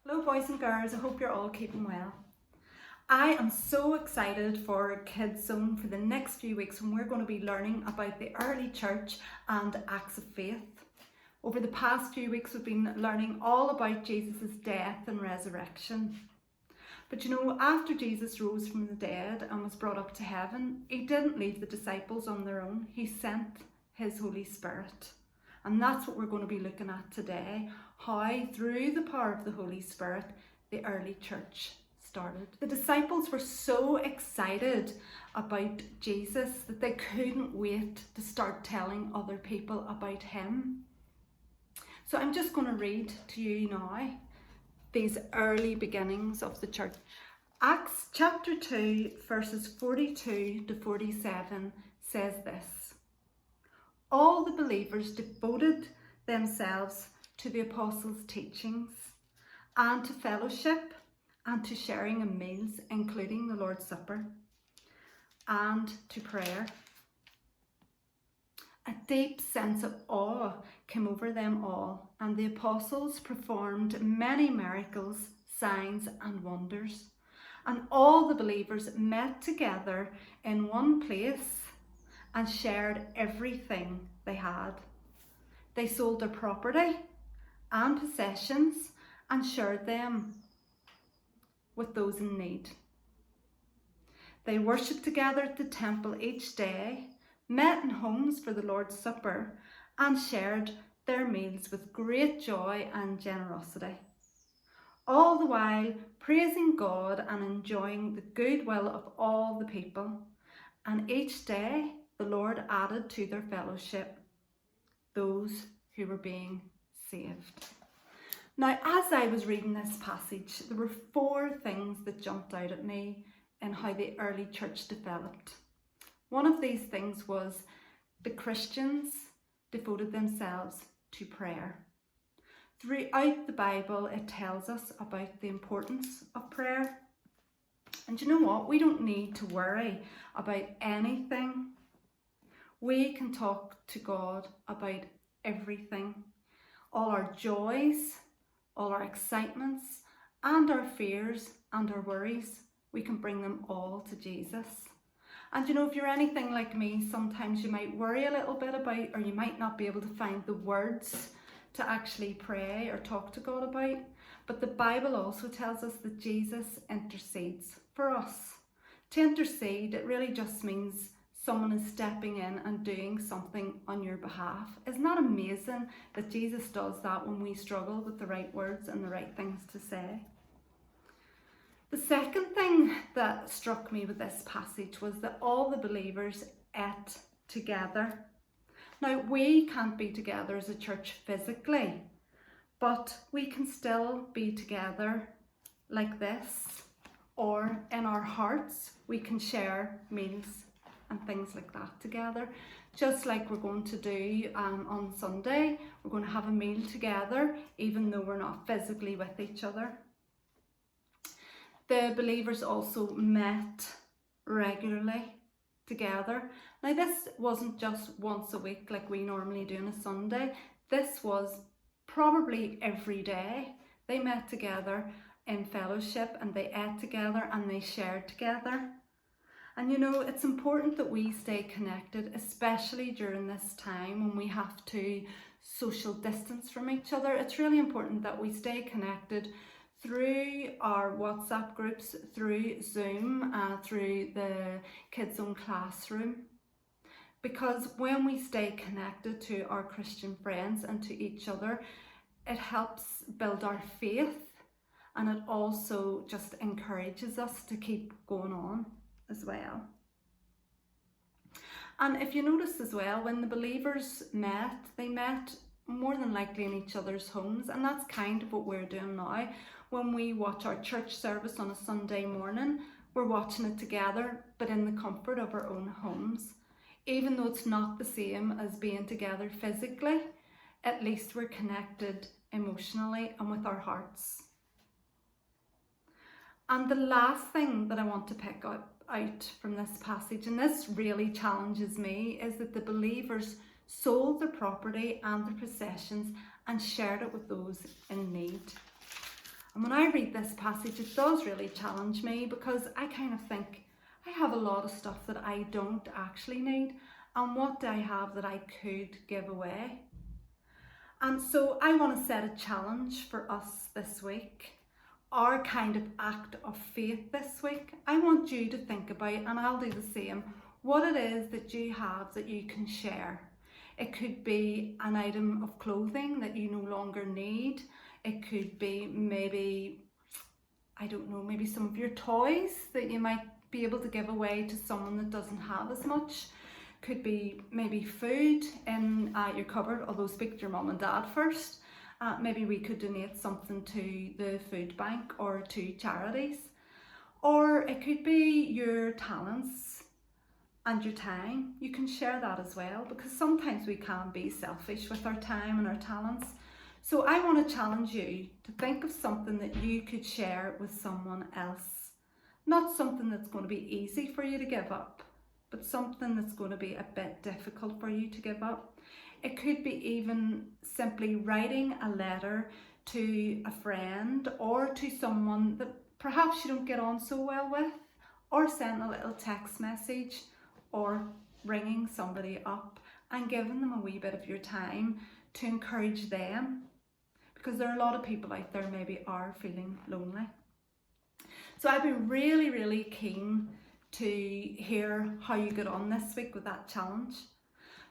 Hello boys and girls, I hope you're all keeping well. I am so excited for Kidzone for the next few weeks when we're going to be learning about the early church and acts of faith. Over the past few weeks we've been learning all about Jesus' death and resurrection. But you know, after Jesus rose from the dead and was brought up to heaven, he didn't leave the disciples on their own. He sent his Holy Spirit. And that's what we're going to be looking at today, how through the power of the Holy Spirit, the early church started. The disciples were so excited about Jesus that they couldn't wait to start telling other people about him. So I'm just going to read to you now these early beginnings of the church. Acts chapter 2 verses 42 to 47 says this: all the believers devoted themselves to the apostles' teachings and to fellowship and to sharing in meals, including the Lord's Supper, and to prayer. A deep sense of awe came over them all, and the apostles performed many miracles, signs and wonders. And all the believers met together in one place and shared everything they had. They sold their property and possessions and shared them with those in need. They worshipped together at the temple each day, met in homes for the Lord's Supper, and shared their meals with great joy and generosity, all the while praising God and enjoying the goodwill of all the people. And each day the Lord added to their fellowship those who were being saved. Now, as I was reading this passage, there were four things that jumped out at me in how the early church developed. One of these things was the Christians devoted themselves to prayer. Throughout the Bible, it tells us about the importance of prayer. And you know what? We don't need to worry about anything. We can talk to God about everything. All our joys, all our excitements, and our fears and our worries, we can bring them all to Jesus. And you know, if you're anything like me, sometimes you might worry a little bit about, or you might not be able to find the words to actually pray or talk to God about. But the Bible also tells us that Jesus intercedes for us. To intercede, it really just means someone is stepping in and doing something on your behalf. Isn't that amazing that Jesus does that when we struggle with the right words and the right things to say? The second thing that struck me with this passage was that all the believers ate together. Now, we can't be together as a church physically, but we can still be together like this, or in our hearts we can share meals and things like that together. Just like we're going to do on Sunday, we're going to have a meal together even though we're not physically with each other. The believers also met regularly together. Now, this wasn't just once a week like we normally do on a Sunday. This was probably every day. They met together in fellowship and they ate together and they shared together. And you know, it's important that we stay connected, especially during this time when we have to social distance from each other. It's really important that we stay connected through our WhatsApp groups, through Zoom, through the Kidzone classroom. Because when we stay connected to our Christian friends and to each other, it helps build our faith, and it also just encourages us to keep going on as well. And if you notice as well, when the believers met, they met more than likely in each other's homes, and that's kind of what we're doing now. When we watch our church service on a Sunday morning, we're watching it together, but in the comfort of our own homes. Even though it's not the same as being together physically, at least we're connected emotionally and with our hearts. And the last thing that I want to pick out from this passage, and this really challenges me, is that the believers sold their property and their possessions and shared it with those in need. And when I read this passage, it does really challenge me, because I kind of think I have a lot of stuff that I don't actually need, and what do I have that I could give away? And so I want to set a challenge for us this week, our kind of act of faith this week. I want you to think about, and I'll do the same, what it is that you have that you can share. It could be an item of clothing that you no longer need. It could be maybe, I don't know, maybe some of your toys that you might be able to give away to someone that doesn't have as much. Could be maybe food in your cupboard, although speak to your mum and dad first. Maybe we could donate something to the food bank or to charities. Or it could be your talents and your time. You can share that as well, because sometimes we can be selfish with our time and our talents. So I want to challenge you to think of something that you could share with someone else. Not something that's going to be easy for you to give up, but something that's going to be a bit difficult for you to give up. It could be even simply writing a letter to a friend or to someone that perhaps you don't get on so well with, or sending a little text message, or ringing somebody up and giving them a wee bit of your time to encourage them, because there are a lot of people out there maybe are feeling lonely. So I've been really keen to hear how you get on this week with that challenge.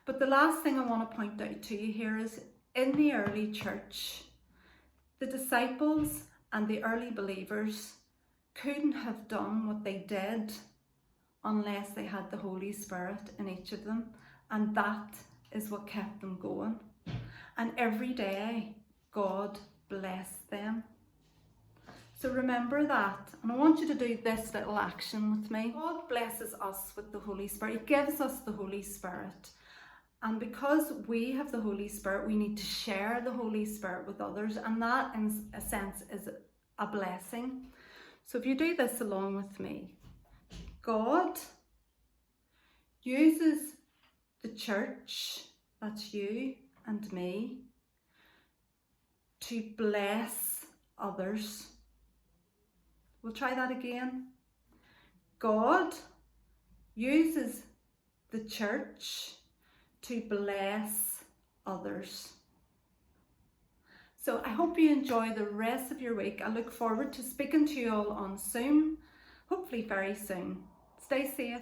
But the last thing I want to point out to you here is, in the early church, the disciples and the early believers couldn't have done what they did unless they had the Holy Spirit in each of them, and that is what kept them going. And every day God blessed them. So remember that, and I want you to do this little action with me. God blesses us with the Holy Spirit. He gives us the Holy Spirit. And because we have the Holy Spirit, we need to share the Holy Spirit with others, and that in a sense is a blessing. So if you do this along with me, God uses the church, that's you and me, to bless others. We'll try that again. God uses the church to bless others. So I hope you enjoy the rest of your week. I look forward to speaking to you all on Zoom, hopefully very soon. Stay safe.